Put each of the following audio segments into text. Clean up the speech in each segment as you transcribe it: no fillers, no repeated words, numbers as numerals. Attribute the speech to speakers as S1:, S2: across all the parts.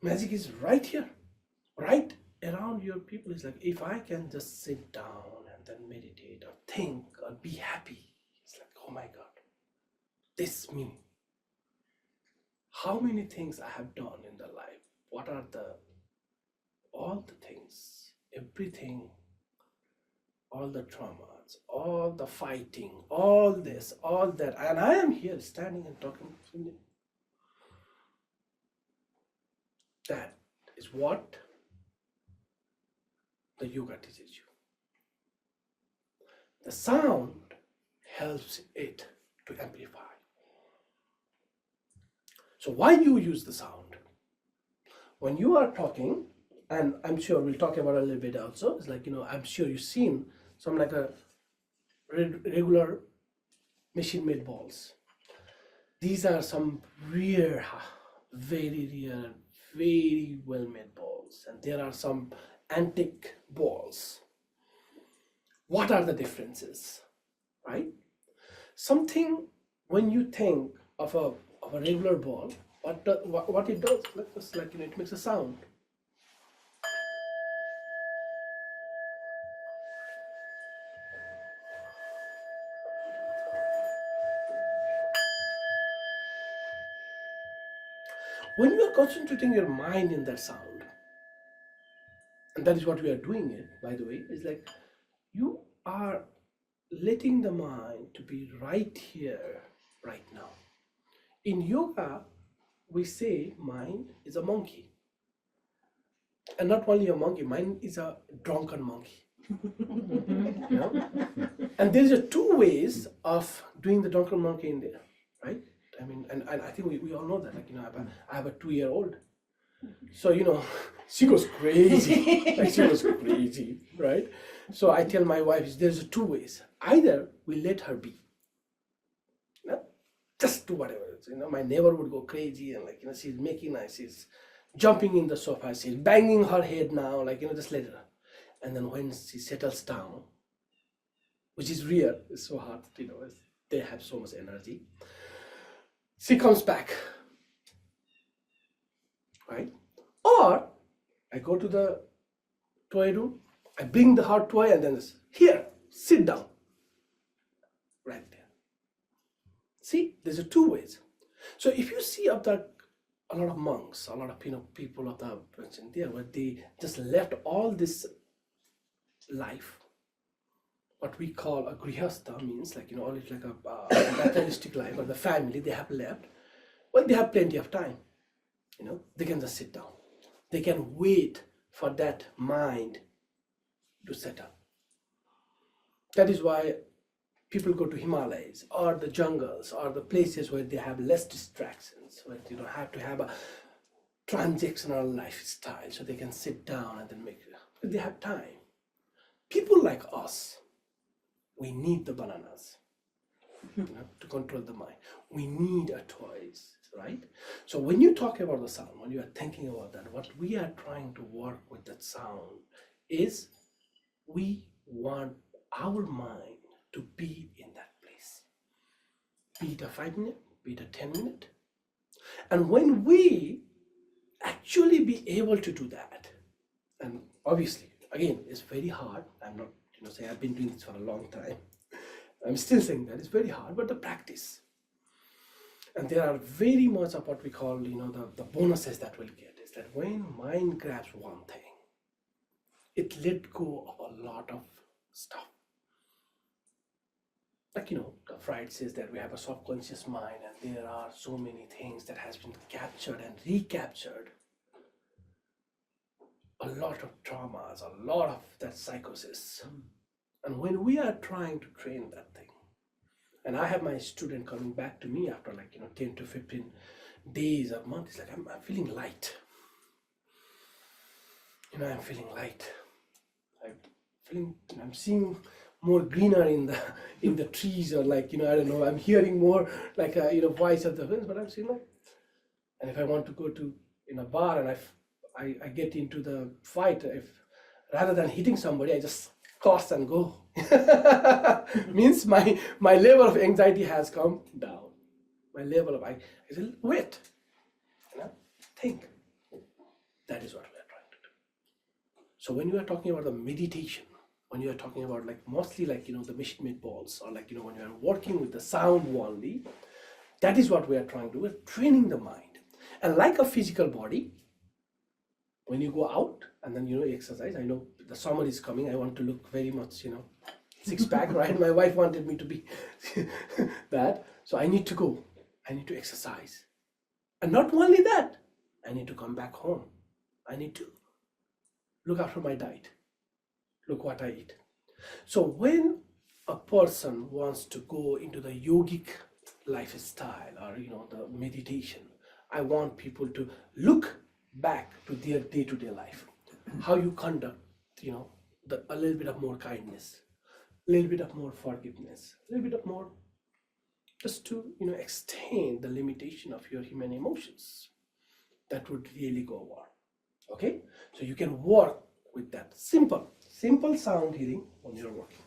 S1: Magic is right here, right around your people. It's like if I can just sit down and then meditate or think or be happy, it's like, oh my God, this me. How many things I have done in the life? What are all the things, everything, all the traumas, all the fighting, all this, all that, and I am here standing and talking to you. That is what the yoga teaches you. The sound helps it to amplify. So why you use the sound? When you are talking, and I'm sure we'll talk about it a little bit also, it's like, I'm sure you've seen some like a regular machine-made balls. These are some rare, very rare, very well-made balls, and there are some antique balls. What are the differences, right? Something, when you think of a regular ball, what it does, it's like, it makes a sound. When you are concentrating your mind in that sound, and that is what we are doing it, by the way, is like you are letting the mind to be right here, right now. In yoga, we say mind is a monkey. And not only a monkey, mind is a drunken monkey. And there's two ways of doing the drunken monkey in there, right? I mean, and I think we all know that, like, I have a 2-year-old. So, she goes crazy. Like, she goes crazy, right? So I tell my wife, there's two ways. Either we let her be. Just do whatever. My neighbor would go crazy and like, she's making nice, she's jumping in the sofa, she's banging her head now, like, just let her. And then when she settles down, which is rare, it's so hard, they have so much energy. She comes back, right? Or I go to the toy room, I bring the hot toy and then here, sit down, right there. See, there's two ways. So if you see up there, a lot of monks, a lot of people of the there, where they just left all this life, what we call a grihastha, means like, all it's like a materialistic life, or the family they have left. Well, they have plenty of time. They can just sit down. They can wait for that mind to settle. That is why people go to Himalayas or the jungles or the places where they have less distractions, where you don't have to have a transactional lifestyle, so they can sit down and then they have time. People like us, we need the bananas to control the mind. We need a toys, right? So when you talk about the sound, when you are thinking about that, what we are trying to work with that sound is we want our mind to be in that place. Be it a 5-minute, be it a 10-minute. And when we actually be able to do that, and obviously, again, it's very hard. I'm not, saying I've been doing this for a long time. I'm still saying that it's very hard, but the practice. And there are very much of what we call, the bonuses that we'll get is that when mind grabs one thing, it let go of a lot of stuff. Like, Freud says that we have a subconscious mind and there are so many things that has been captured and recaptured. A lot of traumas, a lot of that psychosis. And when we are trying to train that thing, and I have my student coming back to me after 10 to 15 days, a month, it's like, I'm feeling light. I'm feeling light. I'm seeing more greener in the trees, or I don't know, I'm hearing more like a voice of the winds, but I'm seeing like, and if I want to go to in a bar and I get into the fight, if rather than hitting somebody, I just cross and go. Means my level of anxiety has come down. My level of I said, wait, think. That is what we are trying to do. So when you are talking about the meditation, when you are talking about like mostly like, you know, the machine-made balls, or like, you know, when you are working with the sound only, that is what we are trying to do. We're training the mind. And like a physical body, when you go out and then, you know, exercise, I know the summer is coming, I want to look very much, you know, six-pack, right? My wife wanted me to be that. So I need to go. I need to exercise. And not only that, I need to come back home. I need to look after my diet. Look what I eat. So when a person wants to go into the yogic lifestyle, or, you know, the meditation, I want people to look back to their day-to-day life. How you conduct, you know, a little bit of more kindness, a little bit of more forgiveness, a little bit of more, just to, you know, extend the limitation of your human emotions. That would really go on. Okay? So you can work with that simple sound hearing when you're working.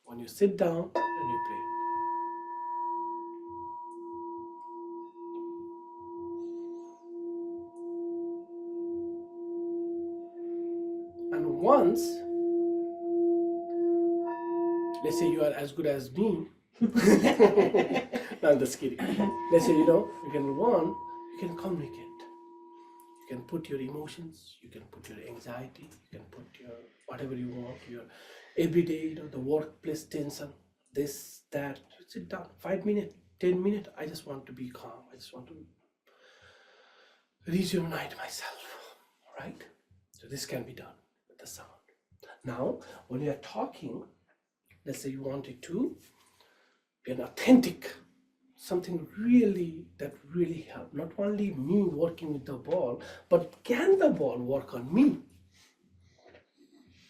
S1: When you sit down and you play. And once, let's say you are as good as me, no, I'm just kidding. Let's say, you know, you can communicate. You can put your emotions, you can put your anxiety, you can put your whatever you want, your everyday, you know, the workplace tension, this, that. You sit down, 5 minutes, 10 minutes. I just want to be calm. I just want to rejuvenate myself, right? So this can be done with the sound. Now, when you are talking, let's say you wanted to be an authentic, something really that really help. Not only me working with the ball, but can the ball work on me?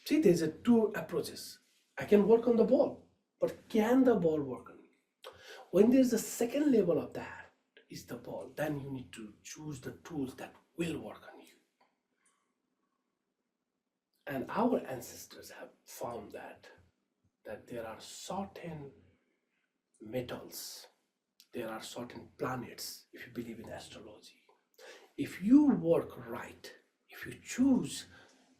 S1: See, there's two approaches. I can work on the ball, but can the ball work on me? When there's a second level of that is the ball, then you need to choose the tools that will work on you. And our ancestors have found that there are certain metals, there are certain planets, if you believe in astrology. If you work right, if you choose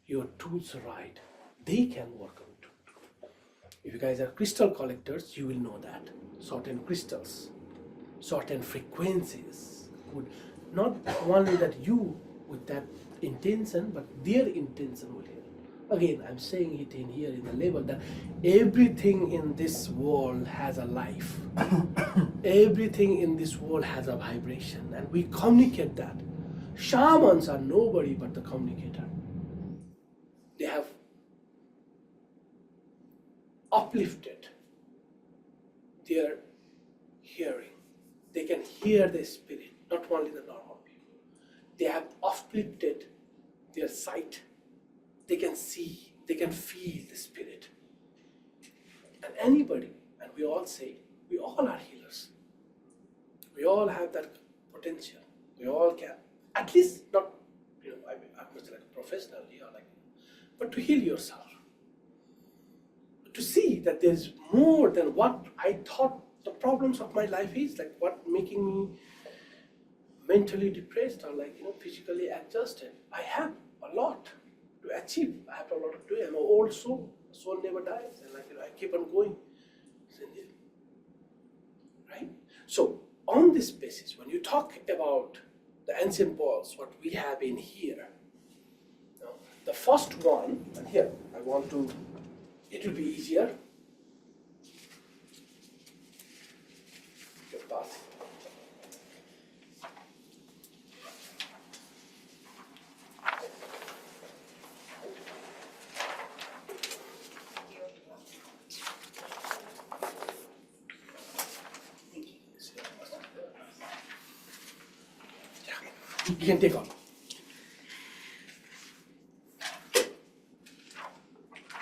S1: your tools right, they can work on it. If you guys are crystal collectors, you will know that certain crystals, certain frequencies would not only that you with that intention, but their intention will help. Again, I'm saying it in here in the label that everything in this world has a life. Everything in this world has a vibration, and we communicate that. Shamans are nobody but the communicator. They have uplifted their hearing. They can hear the spirit, not only the normal people. They have uplifted their sight. They can see, they can feel the spirit. And anybody, and we all say, we all are healers. We all have that potential. We all can. At least not, you know, I'm not like a professional here, like, but to heal yourself. To see that there's more than what I thought the problems of my life is, like what making me mentally depressed or like, you know, physically exhausted. I have a lot to achieve. I have a lot to do. I'm an old soul. Soul never dies, and like, you know, I keep on going. Right? So on this basis, when you talk about the ancient balls, what we have in here, you know, the first one, and here I want to, it will be easier. Your pass. You can take on.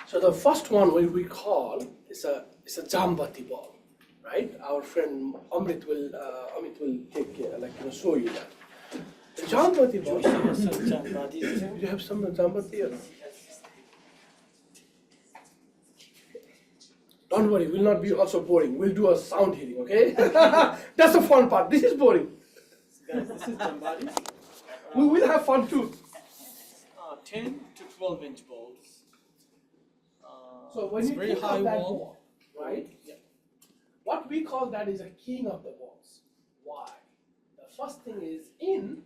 S1: So the first one we call is a Jambati ball, right? Our friend Amit will take care, like, you know, show you that. The Jambati ball. You have some Jambati here? Don't worry, we'll not be also boring. We'll do a sound healing, okay? That's the fun part. This is boring.
S2: Guys, this is Jambati.
S1: We will have fun too.
S2: 10 to 12-inch balls.
S1: So when
S2: it's
S1: you
S2: very
S1: think
S2: high
S1: of that
S2: wall.
S1: ball, right? Yeah. What we call that is a king of the balls. Why? The first thing is in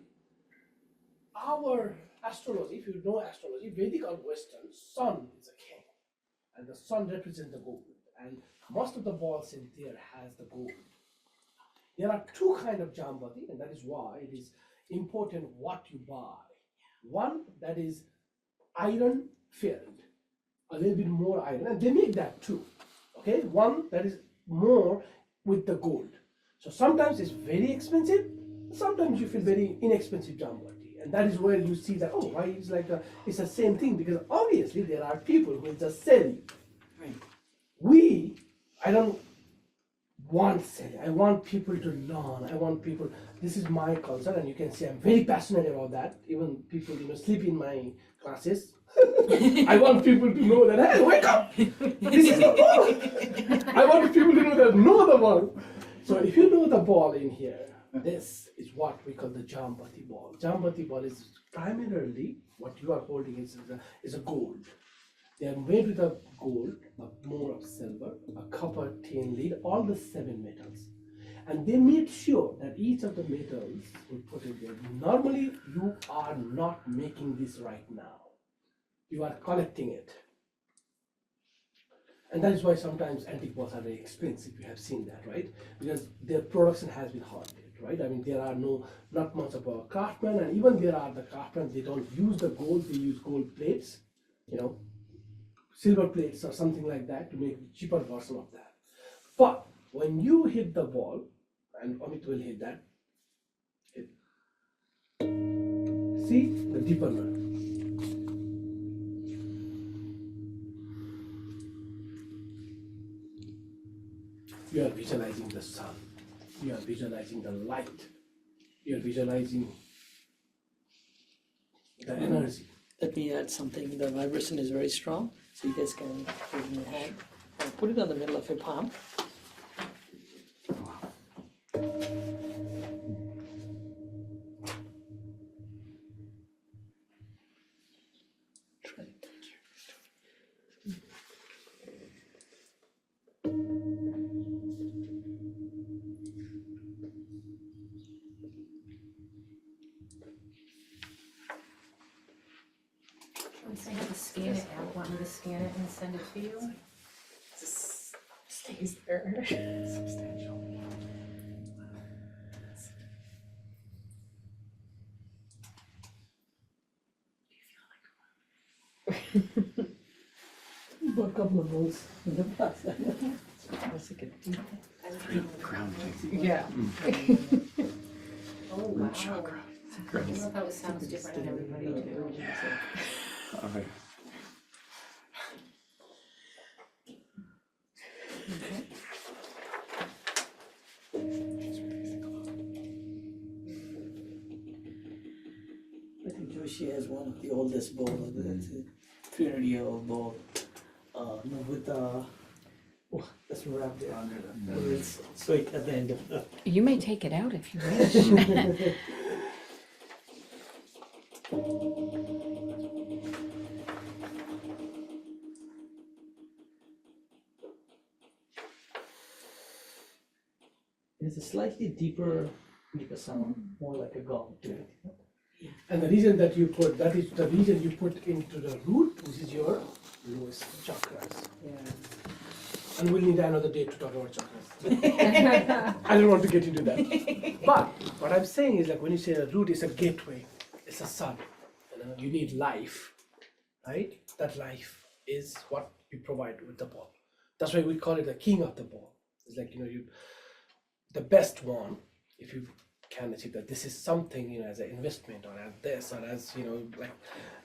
S1: our astrology, if you know astrology, Vedic or Western, sun is a king. And the sun represents the gold. And most of the balls in there has the gold. There are two kinds of jambati, and that is why it is important what you buy. One that is iron filled, a little bit more iron, and they make that too. Okay, one that is more with the gold. So sometimes it's very expensive, sometimes you feel very inexpensive jambati, and that is where you see that, oh, why it's like it's the same thing, because obviously there are people who just sell you. I don't want selling. I want people to learn. I want people. This is my culture, and you can see I'm very passionate about that. Even people, sleep in my classes. I want people to know that, hey, wake up! This is the ball. I want people to know the ball. So if you know the ball in here, this is what we call the jambati ball. Jambati ball is primarily what you are holding is a gold. They are made with a gold, more of silver, a copper, tin, lead, all the 7 metals. And they made sure that each of the metals we put in there. Normally, you are not making this right now. You are collecting it. And that is why sometimes antique balls are very expensive. You have seen that, right? Because their production has been halted, right? I mean, there are not much of a craftsman, and even there are the craftsmen, they don't use the gold, they use gold plates, silver plates or something like that to make a cheaper version of that. But when you hit the ball, and Amit will hit that, see the deeper one. You are visualizing the sun, you are visualizing the light, you are visualizing the energy.
S3: Let me add something. The vibration is very strong, so you guys can put it in your hand and put it on the middle of your palm. Try to touch your-
S4: Once I have to scan it out, want me to scan it and send it to you?
S3: Just stays there.
S1: Substantial.
S3: Bought a couple of those in the past. That's a good.
S4: Yeah. Oh, wow. I don't know if that sounds different in everybody too.
S5: Okay.
S3: I think Joshi has one of the oldest bowls. It's a 300-year-old bowl. With oh, that's wrapped there. It's sweet at the end of the.
S4: You may take it out if you wish.
S3: It's a slightly deeper sound, more like a gong to it.
S1: And the reason that you put, that is the reason you put into the root, which is your lowest chakras.
S3: Yeah.
S1: And we'll need another day to talk about chakras. I don't want to get into that. But what I'm saying is, like, when you say a root is a gateway, it's a sun. You need life, right? That life is what you provide with the ball. That's why we call it the king of the ball. It's like, the best one, if you can achieve that, this is something, as an investment, or as this, or as, like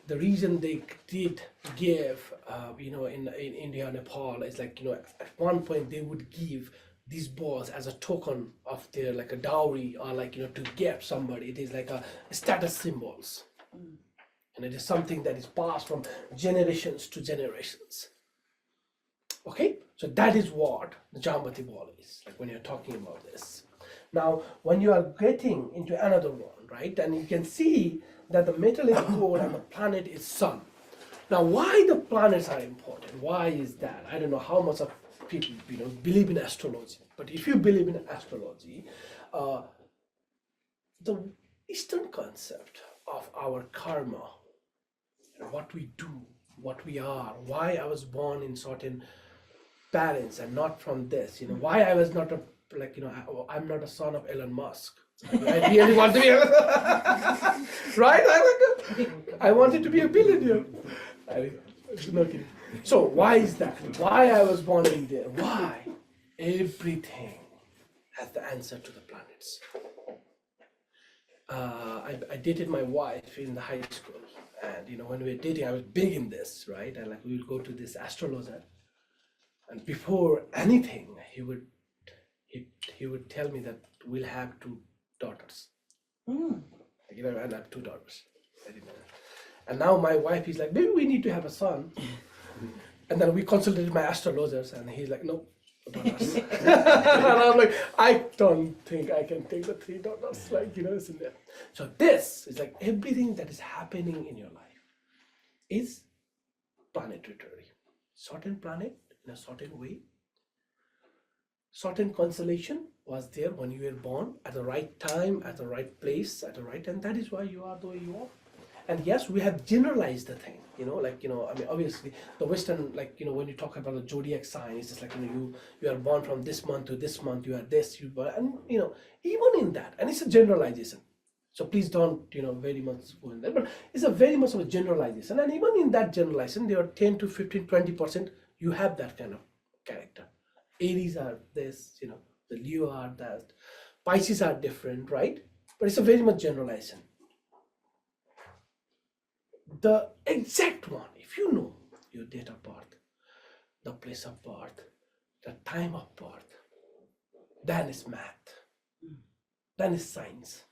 S1: the reason they did give, in India and Nepal is like, at one point they would give these balls as a token of their, like a dowry, or like, to get somebody. It is like a status symbols. And it is something that is passed from generations to generations. Okay, so that is what the Jambati ball is, like when you're talking about this. Now, when you are getting into another one, right, and you can see that the metal is core and the planet is sun. Now, why the planets are important? Why is that? I don't know how much of people believe in astrology, but if you believe in astrology, the Eastern concept of our karma, what we do, what we are, why I was born in certain parents and not from this, why I was not I'm not a son of Elon Musk. I really want to be right? I wanted to be a billionaire. No kidding. So why is that? Why I was born in there? Why? Everything has the answer to the planets. I dated my wife in the high school, and when we were dating, I was big in this, right? And we would go to this astrologer, and before anything, he would tell me that we'll have 2 daughters. And I have 2 daughters. I didn't know. And now my wife is like, maybe we need to have a son. And then we consulted my astrologers, and he's like, no, daughters. And I'm like, I don't think I can take the 3 daughters. It's in there. So this is like everything that is happening in your life is planetary. Certain planet in a certain way, certain constellation was there when you were born at the right time, at the right place, at the right time. That is why you are the way you are. And yes, we have generalized the thing, obviously the Western, when you talk about the zodiac sign, it's just you are born from this month to this month, you are this, and even in that, and it's a generalization. So please don't, very much go in there, but it's a very much of a generalization. And even in that generalization, there are 10 to 15, 20%, you have that kind of character. Aries are this, the Leo are that, Pisces are different, right? But it's a very much generalization. The exact one, if you know your date of birth, the place of birth, the time of birth, then it's math, then it's science.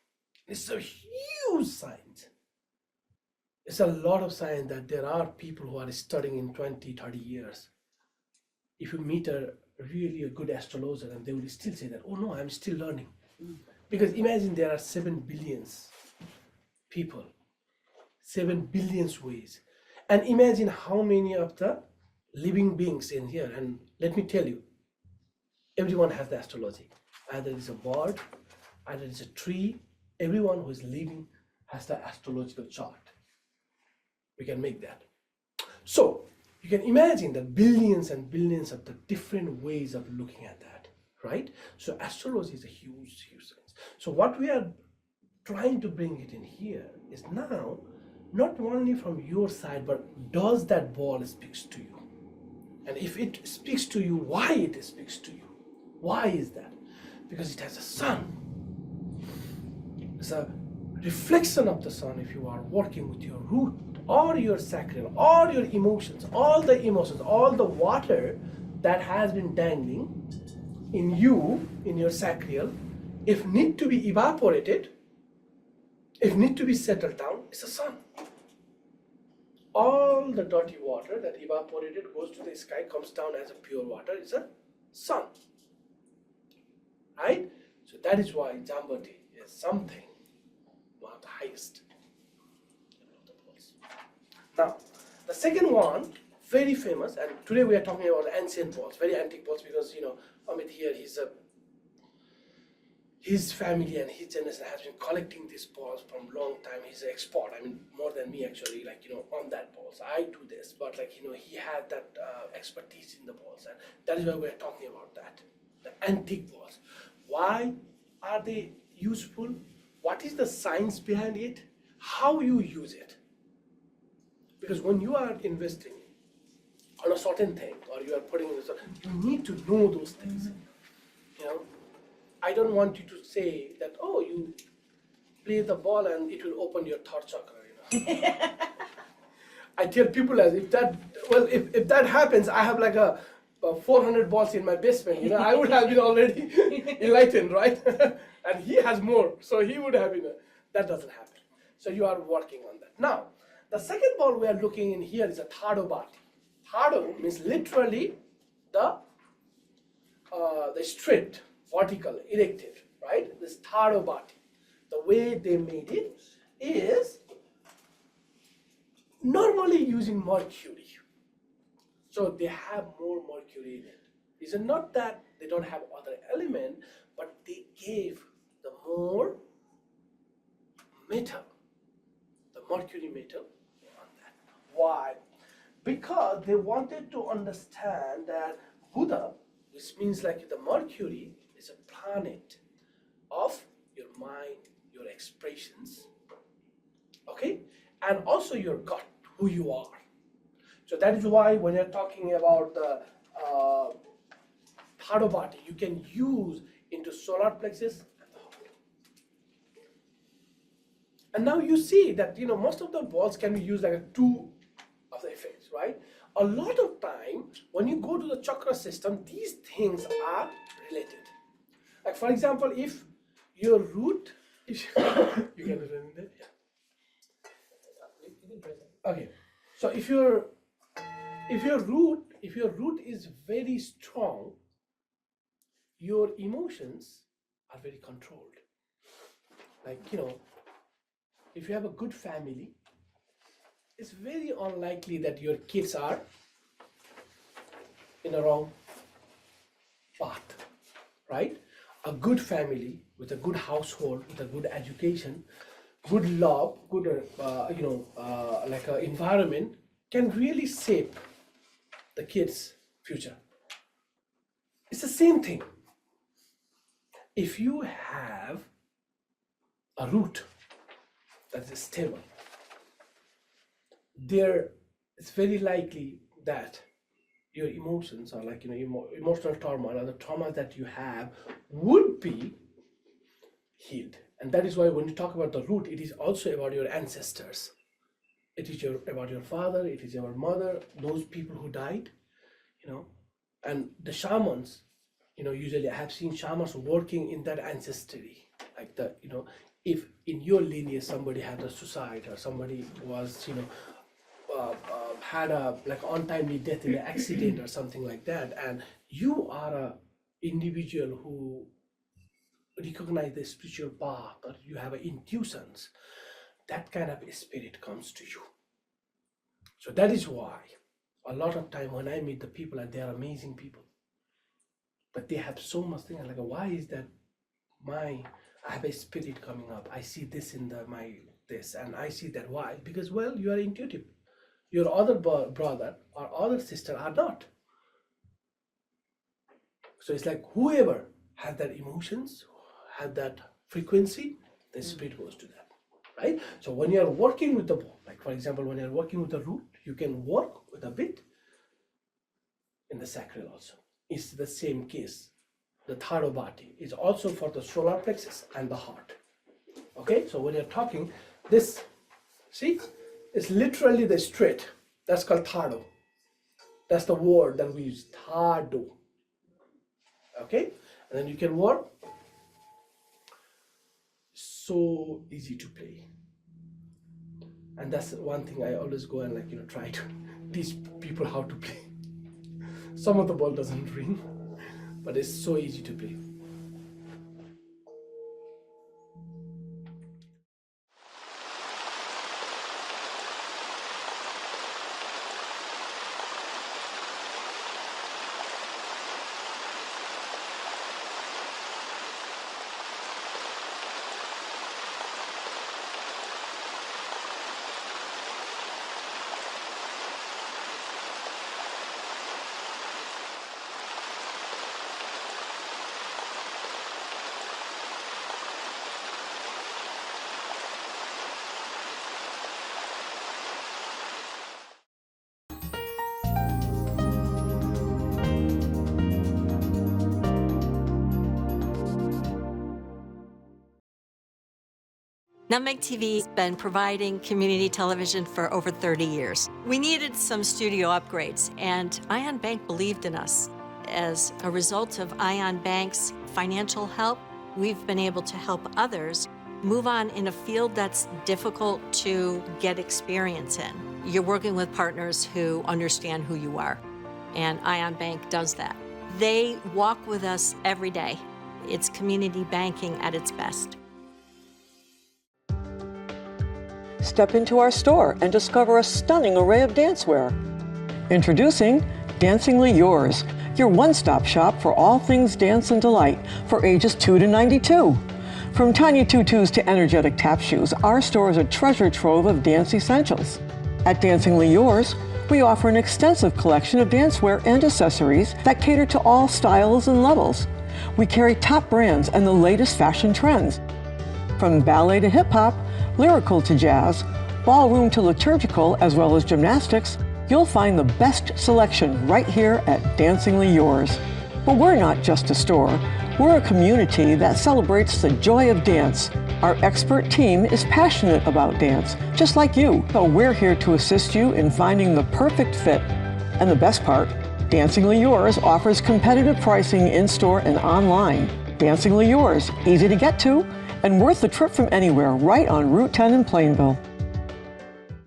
S1: It's a huge science. It's a lot of science that there are people who are studying in 20, 30 years. If you meet a good astrologer, and they will still say that, oh no, I'm still learning. Because imagine there are 7 billion people, 7 billion ways. And imagine how many of the living beings in here. And let me tell you, everyone has the astrology. Either it's a bird, either it's a tree. Everyone who is living has the astrological chart. We can make that. So you can imagine that billions and billions of the different ways of looking at that, right? So astrology is a huge, huge science. So what we are trying to bring it in here is now not only from your side, but does that ball speaks to you? And if it speaks to you, why it speaks to you? Why is that? Because it has a sun. It's a reflection of the sun. If you are working with your root or your sacral or your emotions, all the water that has been dangling in you, in your sacral, if need to be evaporated, if need to be settled down, it's the sun. All the dirty water that evaporated goes to the sky, comes down as a pure water, is a sun. Right? So that is why Jambati is something one of the highest. Now, the second one, very famous, and today we are talking about ancient balls, very antique balls, because Amit here, his family and his generation has been collecting these balls from long time. He's an expert. More than me actually, on that balls. I do this, but he had that expertise in the balls, and that is why we're talking about that. The antique balls. Why are they useful? What is the science behind it? How you use it? Because when you are investing on a certain thing, or you are putting in you need to know those things. I don't want you to say that, oh, you play the ball and it will open your third chakra. I tell people if that happens, I have a 400 balls in my basement. I would have been already enlightened, right? And he has more, so he would have been. That doesn't happen. So you are working on that. Now, the second ball we are looking in here is a thado bati. Thado means literally the straight, vertical, erected, right? This thado bati. The way they made it is normally using mercury. So they have more mercury in it. It's not that they don't have other element, but they gave the more metal, the mercury metal on that. Why? Because they wanted to understand that Buddha, which means like the mercury, is a planet of your mind, your expressions, okay, and also your gut, who you are. So that is why when you're talking about the third body, you can use into solar plexus and the heart. And now you see that most of the balls can be used like a two of the effects, right? A lot of time when you go to the chakra system, these things are related. Like for example, if your root, if you can do that, yeah. Okay, so if your root is very strong, your emotions are very controlled. Like if you have a good family, it's very unlikely that your kids are in a wrong path, right? A good family with a good household, with a good education, good love, good like an environment can really shape the kids' future. It's the same thing. If you have a root that is stable, it's very likely that your emotions are like emotional trauma, or the trauma that you have would be healed. And that is why when you talk about the root, it is also about your ancestors. It is about your father, it is your mother, those people who died, and the shamans, usually I have seen shamans working in that ancestry, like if in your lineage somebody had a suicide or somebody was, had a like untimely death in an accident or something like that, and you are a individual who recognize the spiritual path, or you have intuitions, that kind of spirit comes to you. So that is why a lot of time when I meet the people, and they are amazing people, but they have so much thing like, why is that I have a spirit coming up, I see this in this, and I see that. Why? Because, well, you are intuitive. Your other brother or other sister are not. So it's like whoever has that emotions, has that frequency, the spirit goes to that, right? So when you are working with the ball, like for example, when you are working with the root, you can work with a bit in the sacral also. It's the same case. The third body is also for the solar plexus and the heart. Okay, so when you're talking, this, see, it's literally the straight. That's called thado. That's the word that we use, thado. Okay, and then you can work. So easy to play. And that's one thing I always go and try to teach people how to play. Some of the ball doesn't ring, but it's so easy to play.
S6: Nutmeg TV has been providing community television for over 30 years. We needed some studio upgrades, and Ion Bank believed in us. As a result of Ion Bank's financial help, we've been able to help others move on in a field that's difficult to get experience in. You're working with partners who understand who you are, and Ion Bank does that. They walk with us every day. It's community banking at its best.
S7: Step into our store and discover a stunning array of dancewear. Introducing Dancingly Yours, your one-stop shop for all things dance and delight for ages 2 to 92. From tiny tutus to energetic tap shoes, our store is a treasure trove of dance essentials. At Dancingly Yours, we offer an extensive collection of dancewear and accessories that cater to all styles and levels. We carry top brands and the latest fashion trends. From ballet to hip-hop, lyrical to jazz, ballroom to liturgical, as well as gymnastics, you'll find the best selection right here at Dancingly Yours. But we're not just a store. We're a community that celebrates the joy of dance. Our expert team is passionate about dance, just like you. So we're here to assist you in finding the perfect fit. And the best part, Dancingly Yours offers competitive pricing in-store and online. Dancingly Yours, easy to get to, and worth the trip from anywhere right on Route 10 in Plainville.